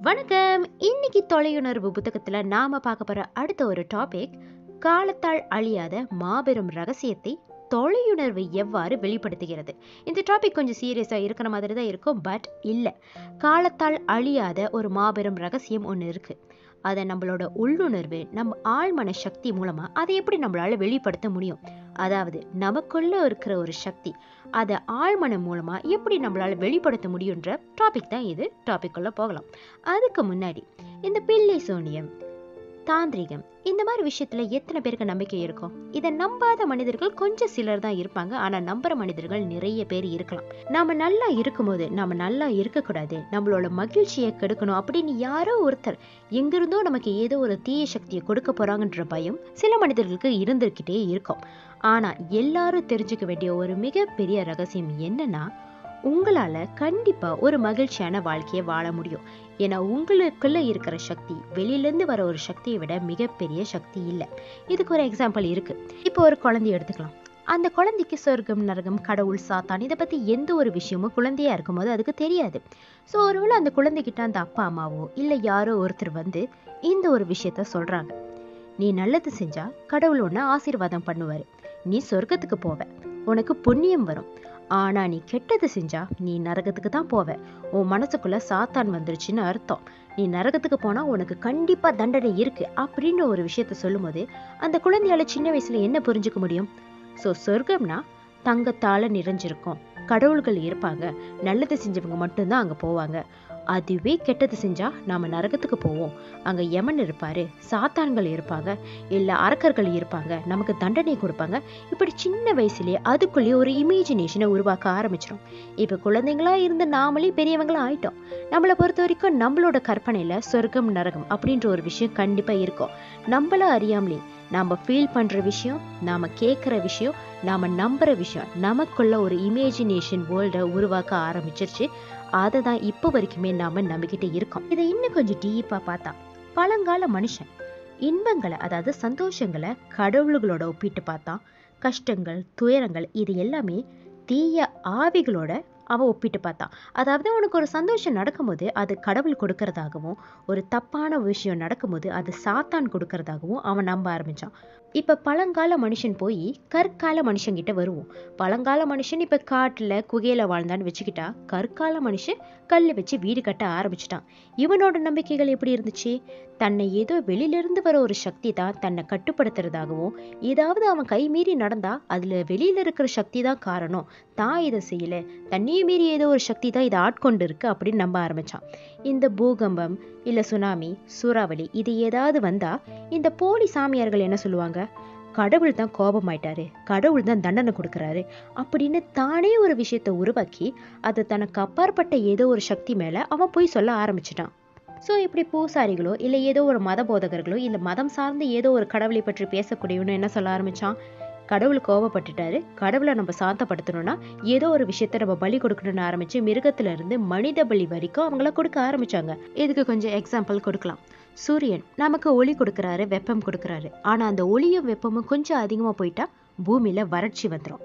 வணக்கம். இன்னைக்கு தொலையுணர்வு புத்தகத்துல நாம பார்க்க போற அடுத்த ஒரு டாபிக், காலத்தால் அழியாத மாபெரும் ரகசியத்தை தொலையுணர்வு எவ்வாறு வெளிப்படுத்துகிறது. இந்த டாபிக் கொஞ்சம் சீரியஸா இருக்கிற மாதிரி தான் இருக்கும், பட் இல்ல, காலத்தால் அழியாத ஒரு மாபெரும் ரகசியம் ஒன்று இருக்கு. அதை நம்மளோட உள்ளுணர்வு, நம்ம ஆழ்மன சக்தி மூலமா அதை எப்படி நம்மளால வெளிப்படுத்த முடியும், அதாவது நமக்குள்ள இருக்கிற ஒரு சக்தி அதை ஆழ்மனம் மூலமா எப்படி நம்மளால வெளிப்படுத்த முடியுன்ற டாபிக் தான் இது. டாபிக் உள்ள போகலாம். அதுக்கு முன்னாடி, இந்த பில்லி சூனியம், தாந்திரிகம், இந்த மாதிரி விஷயத்துல எத்தனை பேருக்கு நம்பிக்கை இருக்கும்? இதை நம்பாத மனிதர்கள் கொஞ்சம் சிலர் தான் இருப்பாங்க, ஆனா நம்புற மனிதர்கள் நிறைய பேர் இருக்கலாம். நாம நல்லா இருக்கும்போது நாம நல்லா இருக்கக்கூடாது, நம்மளோட மகிழ்ச்சியை கெடுக்கணும் அப்படின்னு யாரோ ஒருத்தர் எங்கிருந்தோ நமக்கு ஏதோ ஒரு தீய சக்தியை கொடுக்க போறாங்கன்ற பயம் சில மனிதர்களுக்கு இருந்துகிட்டே இருக்கும். ஆனா எல்லாரும் தெரிஞ்சுக்க வேண்டிய ஒரு மிகப்பெரிய ரகசியம் என்னன்னா, உங்களால கண்டிப்பா ஒரு மகிழ்ச்சியான வாழ்க்கையை வாழ முடியும். ஏன்னா உங்களுக்குள்ள இருக்கிற சக்தி வெளியிலேருந்து வர ஒரு சக்தியை விட மிகப்பெரிய சக்தி இல்லை. இதுக்கு ஒரு எக்ஸாம்பிள் இருக்கு. இப்போ ஒரு குழந்தைய எடுத்துக்கலாம். அந்த குழந்தைக்கு சொர்க்கம், நரகம், கடவுள், சாத்தான் இதை பத்தி எந்த ஒரு விஷயமும் குழந்தையா இருக்கும்போது அதுக்கு தெரியாது. ஸோ ஒருவேளை அந்த குழந்தைகிட்ட அந்த அப்பா அம்மாவோ இல்லை யாரோ ஒருத்தர் வந்து இந்த ஒரு விஷயத்த சொல்றாங்க, நீ நல்லது செஞ்சா கடவுள் உன்னை ஆசீர்வாதம் பண்ணுவாரு, நீ சொர்க்கத்துக்கு போவ, உனக்கு புண்ணியம் வரும். ஆனா நீ கெட்டது செஞ்சா நீ நரகத்துக்கு தான் போவ, உன் மனசுக்குள்ள சாத்தான் வந்துருச்சுன்னு அர்த்தம், நீ நரகத்துக்கு போனா உனக்கு கண்டிப்பா தண்டனை இருக்கு அப்படின்னு ஒரு விஷயத்த சொல்லும் போது அந்த குழந்தையால சின்ன வயசுல என்ன புரிஞ்சுக்க முடியும்? ஸோ சொர்க்கம்னா தங்கத்தால நிறைஞ்சிருக்கும், கடவுள்கள் இருப்பாங்க, நல்லது செஞ்சவங்க மட்டும்தான் அங்க போவாங்க. அதுவே கெட்டது செஞ்சா நாம நரகத்துக்கு போவோம், அங்க யமன் இருப்பாரு, சாத்தான்கள் இருப்பாங்க, இல்ல அரக்கர்கள் இருப்பாங்க, நமக்கு தண்டனை கொடுப்பாங்க. இப்படி சின்ன வயசுலயே அதுக்குள்ளேயே ஒரு இமேஜினேஷனை உருவாக்க ஆரம்பிச்சிடும். இப்ப குழந்தைங்களா இருந்து நாமளே பெரியவங்களா ஆயிட்டோம். நம்மளை பொறுத்த வரைக்கும் நம்மளோட கற்பனையில சொர்க்கம் நரகம் அப்படின்ற ஒரு விஷயம் கண்டிப்பா இருக்கும். நம்மள அறியாமலே நாம ஃபீல் பண்ற விஷயம், நாம கேட்குற விஷயம், நாம நம்புற விஷயம் நமக்குள்ள ஒரு இமேஜினேஷன் வேர்ல்டை உருவாக்க ஆரம்பிச்சிருச்சு. அதை தான் இப்போ வரைக்குமே நாம நம்பிக்கிட்டே இருக்கோம். இதை இன்னும் கொஞ்சம் டீப்பா பார்த்தா, பழங்கால மனுஷன் இன்பங்களை, அதாவது சந்தோஷங்களை கடவுள்களோட ஒப்பிட்டு பார்த்தா, கஷ்டங்கள், துயரங்கள் இது எல்லாமே தீய ஆவிகளோட அவன் ஒப்பிட்டு பார்த்தான். அதாவது அவனுக்கு ஒரு சந்தோஷம் நடக்கும்போது அது கடவுள் கொடுக்கறதாகவும், ஒரு தப்பான விஷயம் நடக்கும்போது அது சாத்தான் கொடுக்கறதாகவும் அவன் நம்ப ஆரம்பிச்சான். இப்ப பழங்கால மனுஷன் போய் கற்கால மனுஷங்கிட்ட வருவோம். பழங்கால மனுஷன் இப்ப காட்டுல குகையில வாழ்ந்தான்னு வச்சுக்கிட்டா, கற்கால மனுஷன் கல்லு வச்சு வீடு கட்ட ஆரம்பிச்சிட்டான். இவனோட நம்பிக்கைகள் எப்படி இருந்துச்சு? தன்னை ஏதோ வெளியிலிருந்து வர ஒரு சக்தி தான் தன்னை கட்டுப்படுத்துறதாகவும், ஏதாவது அவன் கை மீறி நடந்தா அதுல வெளியில இருக்கிற சக்தி தான் காரணம், தான் இதை செய்யல, தண்ணியை மீறி ஏதோ ஒரு சக்தி தான் இதை ஆட்கொண்டு இருக்கு அப்படின்னு நம்ப ஆரம்பிச்சான். இந்த பூகம்பம் இல்ல சுனாமி, சூறாவளி இது ஏதாவது வந்தா இந்த போலி சாமியார்கள் என்ன சொல்லுவாங்க? கடவுள் தான் கோபமாயிட்டாரு, கடவுள் தான் தண்டனை கொடுக்கறாரு அப்படின்னு தானே ஒரு விஷயத்தை உருவாக்கி அது தனக்கு அப்பாற்பட்ட ஏதோ ஒரு சக்தி மேல அவன் போய் சொல்ல ஆரம்பிச்சிட்டான். ஸோ இப்படி பூசாரிகளோ இல்லை ஏதோ ஒரு மத போதகர்களோ இல்லை மதம் சார்ந்து ஏதோ ஒரு கடவுளை பற்றி பேசக்கூடியவனு என்ன சொல்ல ஆரம்பிச்சான்? கடவுள் கோபப்பட்டுட்டாரு, கடவுளை நம்ம சாந்தப்படுத்தணும்னா ஏதோ ஒரு விஷயத்த நம்ம பலி கொடுக்கணும்னு ஆரம்பிச்சு மிருகத்துல இருந்து மனித பலி வரைக்கும் அவங்கள கொடுக்க ஆரம்பிச்சாங்க. இதுக்கு கொஞ்சம் எக்ஸாம்பிள் கொடுக்கலாம். சூரியன் நமக்கு ஒளி கொடுக்கறாரு, வெப்பம் கொடுக்கறாரு. ஆனா அந்த ஒளியும் வெப்பமும் கொஞ்சம் அதிகமா போயிட்டா பூமியில வறட்சி வந்துடும்.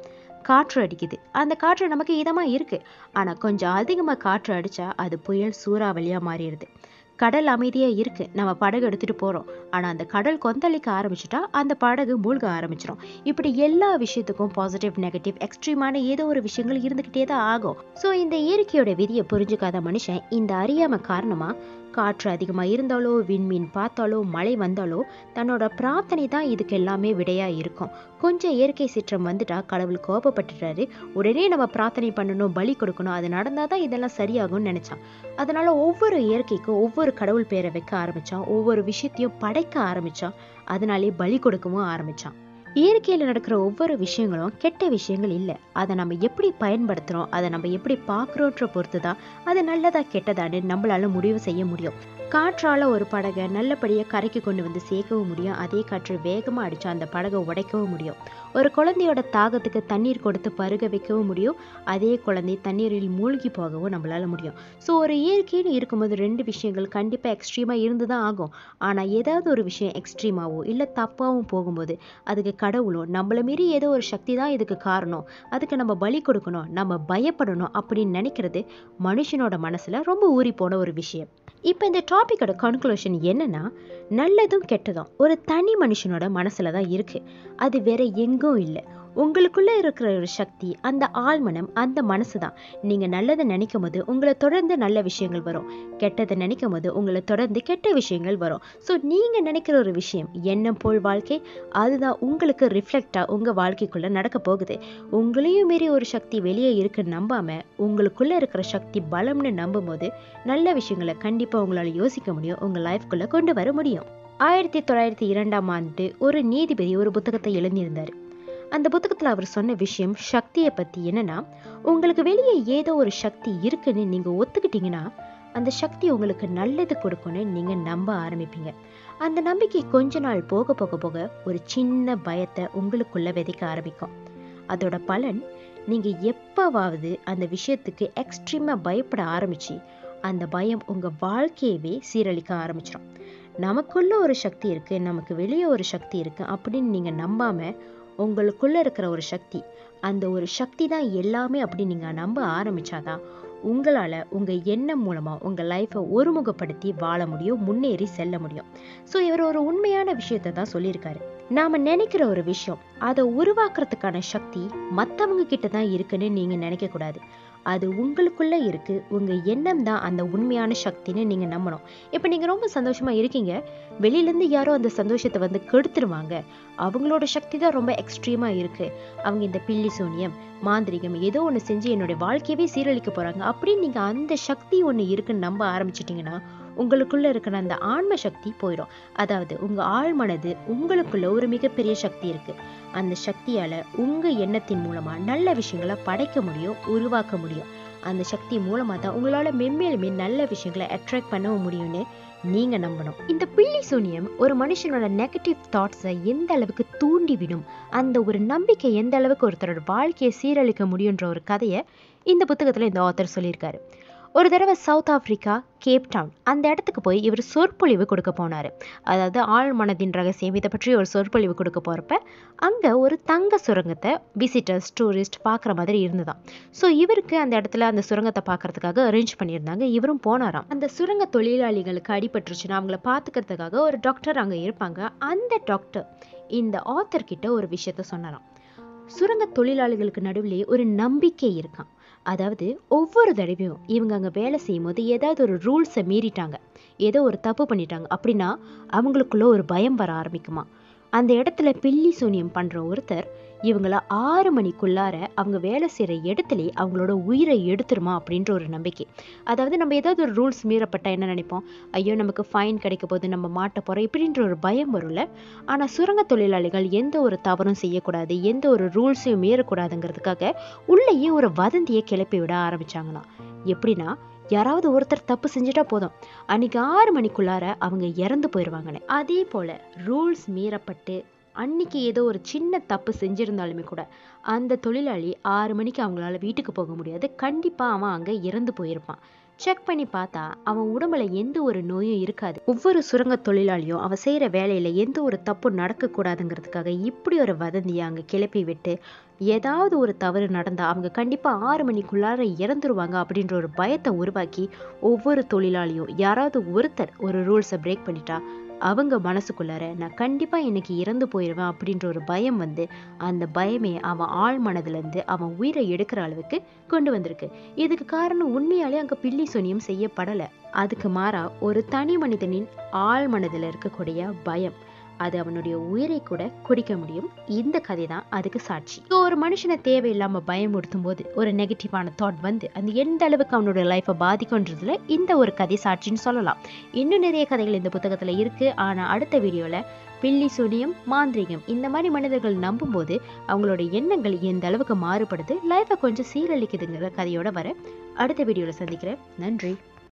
காற்று அடிக்குது, அந்த காற்று நமக்கு இதமா இருக்கு, ஆனா கொஞ்சம் அதிகமா காற்று அடிச்சா அது புயல், சூறாவளியா மாறிடுது. கடல் அமைதியா இருக்கு, நம்ம படகு எடுத்துட்டு போறோம், ஆனா அந்த கடல் கொந்தளிக்க ஆரம்பிச்சுட்டா அந்த படகு மூழ்க ஆரம்பிச்சிடும். இப்படி எல்லா விஷயத்துக்கும் பாசிட்டிவ், நெகட்டிவ், எக்ஸ்ட்ரீமான ஏதோ ஒரு விஷயங்கள் இருந்துகிட்டே தான் ஆகும். ஸோ இந்த இயற்கையோட விதியை புரிஞ்சுக்காத மனுஷன் இந்த அறியாம காரணமா காற்று அதிகமா இருந்தாலோ, விண்மீன் பார்த்தாலோ, மழை வந்தாலோ தன்னோட பிரார்த்தனை தான் இதுக்கு எல்லாமே விடையா இருக்கும். கொஞ்சம் இயற்கை சீற்றம் வந்துட்டா கடவுள் கோபப்பட்டுட்டாரு, உடனே நம்ம பிரார்த்தனை பண்ணணும், பலி கொடுக்கணும், அது நடந்தாதான் இதெல்லாம் சரியாகும்னு நினைச்சான். அதனால ஒவ்வொரு இயற்கைக்கும் ஒவ்வொரு கடவுள் பேரை வைக்க ஆரம்பிச்சான், ஒவ்வொரு விஷயத்தையும் படைக்க ஆரம்பிச்சான், அதனாலே பலி கொடுக்கவும் ஆரம்பிச்சான். இயற்கையில நடக்கிற ஒவ்வொரு விஷயங்களும் கெட்ட விஷயங்கள் இல்லை, அதை நம்ம எப்படி பயன்படுத்துறோம், அதை நம்ம எப்படி பார்க்குறோன்ற பொறுத்து தான் அது நல்லதா கெட்டதான்னு நம்மளால முடிவு செய்ய முடியும். காற்றால ஒரு படகை நல்லபடியாக கரைக்கு கொண்டு வந்து சேர்க்கவும் முடியும், அதே காற்று வேகமாக அடிச்சா அந்த படகை உடைக்கவும் முடியும். ஒரு குழந்தையோட தாகத்துக்கு தண்ணீர் கொடுத்து பருக வைக்கவும் முடியும், அதே குழந்தை தண்ணீரில் மூழ்கி போகவும் நம்மளால முடியும். ஸோ ஒரு இயற்கைன்னு இருக்கும்போது ரெண்டு விஷயங்கள் கண்டிப்பாக எக்ஸ்ட்ரீமாக இருந்து தான் ஆகும். ஆனால் ஏதாவது ஒரு விஷயம் எக்ஸ்ட்ரீமாவோ இல்லை தப்பாகவும் போகும்போது அதுக்கு கடவுளோ நம்மள மீறி ஏதோ ஒரு சக்தி தான் இதுக்கு காரணம், அதுக்கு நம்ம பலி கொடுக்கணும், நம்ம பயப்படணும் அப்படின்னு நினைக்கிறது மனுஷனோட மனசுல ரொம்ப ஊறி போன ஒரு விஷயம். இப்போ இந்த டாபிக்கோட கன்க்ளூஷன் என்னன்னா, நல்லதும் கெட்டதும் ஒரு தனி மனுஷனோட மனசுல தான் இருக்கு. அது வேற எங்கும் இல்லை. உங்களுக்குள்ள இருக்கிற ஒரு சக்தி, அந்த ஆழ்மனம், அந்த மனசு தான். நீங்க நல்லதை நினைக்கும் போது உங்களை தொடர்ந்து நல்ல விஷயங்கள் வரும். கெட்டதை நினைக்கும் போது உங்களை தொடர்ந்து கெட்ட விஷயங்கள் வரும். ஸோ நீங்க நினைக்கிற ஒரு விஷயம், எண்ணம் போல் வாழ்க்கை, அதுதான் உங்களுக்கு ரிஃப்ளெக்டா உங்க வாழ்க்கைக்குள்ள நடக்க போகுது. உங்களையும் மீறி ஒரு சக்தி வெளியே இருக்குன்னு நம்பாம, உங்களுக்குள்ள இருக்கிற சக்தி பலம்னு நம்பும் போது நல்ல விஷயங்களை கண்டிப்பா உங்களால யோசிக்க முடியும், உங்க லைஃப்குள்ள கொண்டு வர முடியும். 1902 ஒரு நீதிபதி ஒரு புத்தகத்தை எழுதியிருந்தாரு. அந்த புத்தகத்துல அவர் சொன்ன விஷயம் சக்தியை பத்தி என்னன்னா, உங்களுக்கு வெளியே ஏதோ ஒரு சக்தி இருக்குன்னு நீங்க ஒத்துக்கிட்டீங்கன்னா, அந்த சக்தி உங்களுக்கு நல்லது கொடுக்கும்னு நீங்க நம்ப ஆரம்பிப்பீங்க. அந்த நம்பிக்கை கொஞ்ச நாள் போக போக போக ஒரு சின்ன பயத்தை உங்களுக்குள்ள விதைக்க ஆரம்பிக்கும். அதோட பலன், நீங்க எப்பவாவது அந்த விஷயத்துக்கு எக்ஸ்ட்ரீமா பயப்பட ஆரம்பிச்சு அந்த பயம் உங்க வாழ்க்கையவே சீரழிக்க ஆரம்பிச்சிடும். நமக்குள்ள ஒரு சக்தி இருக்கு, நமக்கு வெளியே ஒரு சக்தி இருக்கு அப்படின்னு நீங்க நம்பாம, உங்களுக்குள்ள இருக்கிற ஒரு சக்தி, அந்த ஒரு சக்தி தான் எல்லாமே அப்படி நீங்க நம்ப ஆரம்பிச்சாதான் உங்களால உங்க எண்ணம் மூலமா உங்க லைஃபை ஒருமுகப்படுத்தி வாழ முடியும், முன்னேறி செல்ல முடியும். ஸோ இவர் ஒரு உண்மையான விஷயத்தை தான் சொல்லியிருக்காரு. நாம நினைக்கிற ஒரு விஷயம், அதை உருவாக்குறதுக்கான சக்தி மற்றவங்க கிட்ட தான் இருக்குன்னு நீங்க நினைக்க கூடாது. அது உங்களுக்குள்ள இருக்கு. உங்க எண்ணம் தான் அந்த உண்மையான சக்தின்னு நீங்க நம்பணும். இப்ப நீங்க ரொம்ப சந்தோஷமா இருக்கீங்க, வெளியில இருந்து யாரோ அந்த சந்தோஷத்தை வந்து கெடுத்துருவாங்க, அவங்களோட சக்தி தான் ரொம்ப எக்ஸ்ட்ரீமா இருக்கு, அவங்க இந்த பில்லி சூனியம், மாந்திரிகம் ஏதோ ஒண்ணு செஞ்சு என்னுடைய வாழ்க்கையவே சீரழிக்க போறாங்க அப்படின்னு நீங்க அந்த சக்தி ஒண்ணு இருக்குன்னு நம்ப ஆரம்பிச்சிட்டீங்கன்னா, உங்களுக்குள்ள இருக்கிற அந்த ஆன்ம சக்தி போயிடும். அதாவது உங்க ஆழ்மனது, உங்களுக்குள்ள ஒரு மிகப்பெரிய சக்தி இருக்கு. அந்த சக்தியால உங்க எண்ணத்தின் மூலமா நல்ல விஷயங்களை படைக்க முடியும், உருவாக்க முடியும். அந்த சக்தி மூலமா தான் உங்களால மென்மேலுமே நல்ல விஷயங்களை அட்ராக்ட் பண்ணவும் முடியும்னு நீங்க நம்பணும். இந்த பில்லி சூனியம் ஒரு மனுஷனோட நெகட்டிவ் தாட்ஸை எந்த அளவுக்கு தூண்டிவிடும், அந்த ஒரு நம்பிக்கை எந்த அளவுக்கு ஒருத்தரோட வாழ்க்கையை சீரழிக்க முடியுன்ற ஒரு கதையை இந்த புத்தகத்துல இந்த ஆத்தர் சொல்லியிருக்காரு. ஒரு தடவை சவுத் ஆப்பிரிக்கா, கேப் டவுன் அந்த இடத்துக்கு போய் இவர் சொற்பொழிவு கொடுக்க போனாரு. அதாவது ஆழ்மனதின் ரகசியம் இதை பற்றி ஒரு சொற்பொழிவு கொடுக்க போறப்ப அங்க ஒரு தங்க சுரங்கத்தை விசிட்டர்ஸ், டூரிஸ்ட் பார்க்குற மாதிரி இருந்ததாம். ஸோ இவருக்கு அந்த இடத்துல அந்த சுரங்கத்தை பார்க்கறதுக்காக அரேஞ்ச் பண்ணியிருந்தாங்க. இவரும் போனாராம். அந்த சுரங்க தொழிலாளிகளுக்கு அடிபட்டுருச்சுன்னா அவங்கள பார்த்துக்கிறதுக்காக ஒரு டாக்டர் அங்கே இருப்பாங்க. அந்த டாக்டர் இந்த ஆத்தர் கிட்ட ஒரு விஷயத்த சொன்னாராம். சுரங்க தொழிலாளிகளுக்கு நடுவிலே ஒரு நம்பிக்கை இருக்கான். அதாவது ஒவ்வொரு தடவையும் இவங்க அங்கே வேலை செய்யும் போது ஏதாவது ஒரு ரூல்ஸை மீறிட்டாங்க, ஏதோ ஒரு தப்பு பண்ணிட்டாங்க அப்படின்னா அவங்களுக்குள்ள ஒரு பயம் வர ஆரம்பிக்குமா. அந்த இடத்துல பில்லி சூனியம் பண்ற ஒருத்தர் இவங்கள 6 மணிக்குள்ளார அவங்க வேலை செய்யற இடத்துல அவங்களோட உயிரை எடுத்துருமா அப்படின்ற ஒரு நம்பிக்கை. அதாவது நம்ம ஏதாவது ஒரு ரூல்ஸ் மீறப்பட்டா என்ன நினைப்போம், ஐயோ நமக்கு ஃபைன் கிடைக்க போது, நம்ம மாட்ட போறோம் இப்படின்ற ஒரு பயம் வரும்ல. ஆனா சுரங்க தொழிலாளிகள் எந்த ஒரு தவறும் செய்யக்கூடாது, எந்த ஒரு ரூல்ஸையும் மீறக்கூடாதுங்கிறதுக்காக உள்ளேயே ஒரு வதந்தியை கிளப்பி விட ஆரம்பிச்சாங்களாம். எப்படின்னா, யாராவது ஒருத்தர் தப்பு செஞ்சுட்டா போதும், அன்னைக்கு 6 மணிக்குள்ளார அவங்க இறந்து போயிடுவாங்கன்னு. அதே போல ரூல்ஸ் மீறப்பட்டு அன்னைக்கு ஏதோ ஒரு சின்ன தப்பு செஞ்சிருந்தாலுமே கூட அந்த தொழிலாளி 6 மணிக்கு அவங்களால வீட்டுக்கு போக முடியாது, கண்டிப்பா அவன் அங்க இறந்து போயிருப்பான். செக் பண்ணி பார்த்தா அவன் உடம்புல எந்த ஒரு நோயும் இருக்காது. ஒவ்வொரு சுரங்க தொழிலாளியும் அவன் செய்யற வேலையில எந்த ஒரு தப்பும் நடக்க கூடாதுங்கிறதுக்காக இப்படி ஒரு வதந்தியை அங்க கிளப்பி விட்டு, ஏதாவது ஒரு தவறு நடந்தா அவங்க கண்டிப்பா 6 மணிக்குள்ளார இறந்துருவாங்க அப்படின்ற ஒரு பயத்தை உருவாக்கி, ஒவ்வொரு தொழிலாளியும் யாராவது ஒருத்தர் ஒரு ரூல்ஸை பிரேக் பண்ணிட்டா அவங்க மனசுக்குள்ளார நான் கண்டிப்பா இன்னைக்கு இறந்து போயிடுவேன் அப்படின்ற ஒரு பயம் வந்து, அந்த பயமே அவன் ஆழ் மனதுல இருந்து அவன் உயிரை எடுக்கிற அளவுக்கு கொண்டு வந்திருக்கு. இதுக்கு காரணம் உண்மையாலே அங்க பில்லி சூனியம் செய்யப்படல. அதுக்கு மாறா ஒரு தனி மனிதனின் ஆழ் மனதுல இருக்கக்கூடிய பயம், அது அவனுடைய உயிரை கூட குடிக்க முடியும். இந்த கதை தான் அதுக்கு சாட்சி. ஒரு மனுஷனை தேவையில்லாம பயமுறுத்தும் போது ஒரு நெகட்டிவான தாட் வந்து அந்த எந்த அளவுக்கு அவனுடைய லைஃபை பாதிக்கும்ன்றதுல இந்த ஒரு கதை சாட்சின்னு சொல்லலாம். இன்னும் நிறைய கதைகள் இந்த புத்தகத்துல இருக்கு. ஆனா அடுத்த வீடியோல பில்லி சூனியம், மாந்திரிகம் இந்த மாதிரி மனிதர்கள் நம்பும் போது அவங்களோட எண்ணங்கள் எந்த அளவுக்கு மாறுபடுது, லைஃபை கொஞ்சம் சீரழிக்குதுங்கிற கதையோட வர அடுத்த வீடியோல சந்திக்கிறேன். நன்றி.